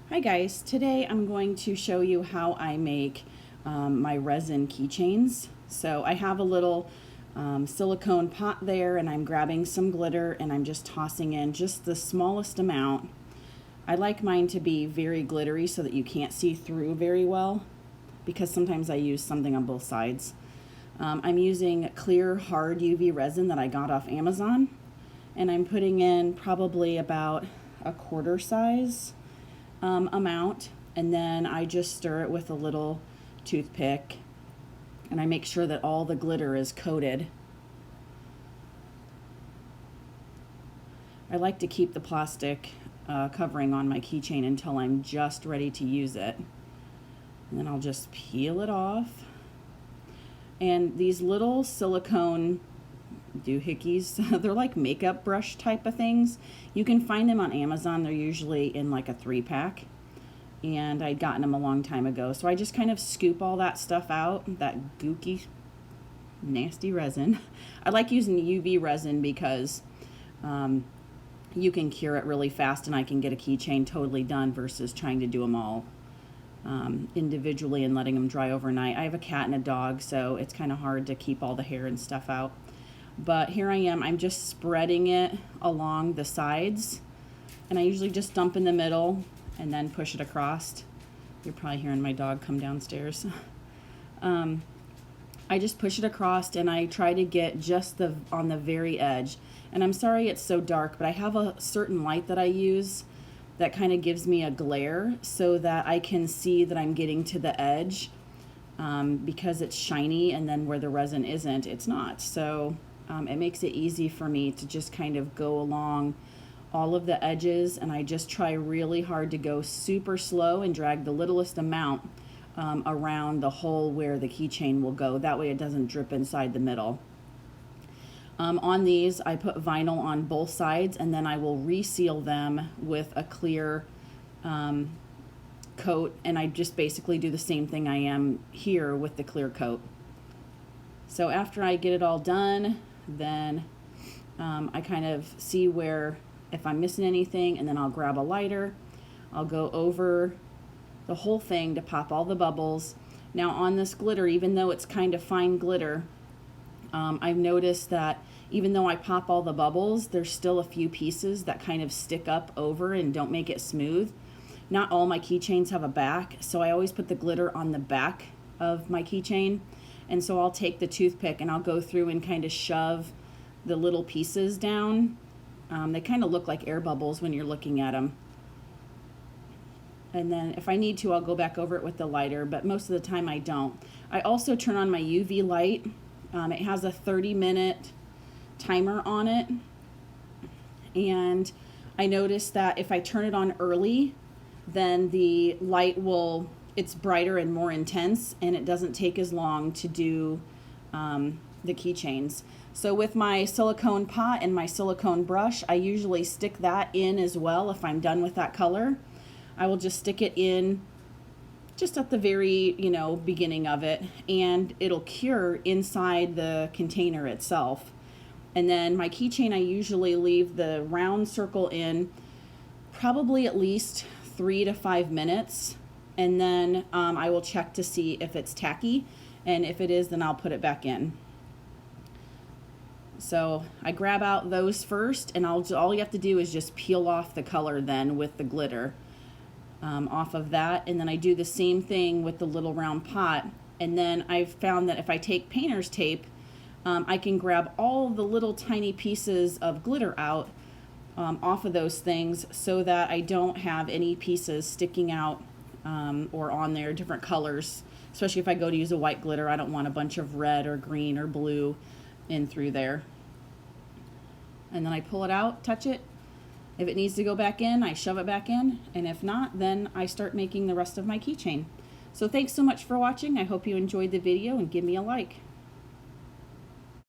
Hi guys, today I'm going to show you how I make my resin keychains. So I have a little silicone pot there and I'm grabbing some glitter and I'm just tossing in just the smallest amount. I like mine to be very glittery so that you can't see through very well because sometimes I use something on both sides. I'm using clear hard UV resin that I got off Amazon and I'm putting in probably about a quarter size amount, and then I just stir it with a little toothpick and I make sure that all the glitter is coated. I like to keep the plastic covering on my keychain until I'm just ready to use it, and then I'll just peel it off. And these little silicone doohickeys, they're like makeup brush type of things. You can find them on Amazon. They're usually in like a 3-pack, and I'd gotten them a long time ago. So I just kind of scoop all that stuff out, that gooky, nasty resin. I like using UV resin because you can cure it really fast and I can get a keychain totally done versus trying to do them all individually and letting them dry overnight. I have a cat and a dog, so it's kind of hard to keep all the hair and stuff out. But here I am, I'm just spreading it along the sides, and I usually just dump in the middle and then push it across. You're probably hearing my dog come downstairs. I just push it across and I try to get just on the very edge. And I'm sorry it's so dark, but I have a certain light that I use that kind of gives me a glare so that I can see that I'm getting to the edge, because it's shiny, and then where the resin isn't, it's not. So it makes it easy for me to just kind of go along all of the edges, and I just try really hard to go super slow and drag the littlest amount around the hole where the keychain will go. That way it doesn't drip inside the middle. On these, I put vinyl on both sides, and then I will reseal them with a clear coat, and I just basically do the same thing I am here with the clear coat. So after I get it all done, then I kind of see where, if I'm missing anything, and then I'll grab a lighter. I'll go over the whole thing to pop all the bubbles. Now on this glitter, even though it's kind of fine glitter, I've noticed that even though I pop all the bubbles, there's still a few pieces that kind of stick up over and don't make it smooth. Not all my keychains have a back, so I always put the glitter on the back of my keychain. And so I'll take the toothpick and I'll go through and kind of shove the little pieces down. They kind of look like air bubbles when you're looking at them. And then if I need to, I'll go back over it with the lighter, but most of the time I don't. I also turn on my UV light. It has a 30-minute timer on it. And I noticed that if I turn it on early, then the light it's brighter and more intense, and it doesn't take as long to do the keychains. So with my silicone pot and my silicone brush, I usually stick that in as well. If I'm done with that color, I will just stick it in just at the very, beginning of it, and it'll cure inside the container itself. And then my keychain, I usually leave the round circle in probably at least 3 to 5 minutes, and then I will check to see if it's tacky, and if it is, then I'll put it back in. So I grab out those first, and all you have to do is just peel off the color then with the glitter off of that, and then I do the same thing with the little round pot. And then I've found that if I take painter's tape, I can grab all the little tiny pieces of glitter out off of those things so that I don't have any pieces sticking out or on there different colors. Especially if I go to use a white glitter, I don't want a bunch of red or green or blue in through there. And then I pull it out, touch it. If it needs to go back in, I shove it back in, and if not, then I start making the rest of my keychain. So thanks so much for watching. I hope you enjoyed the video, and give me a like.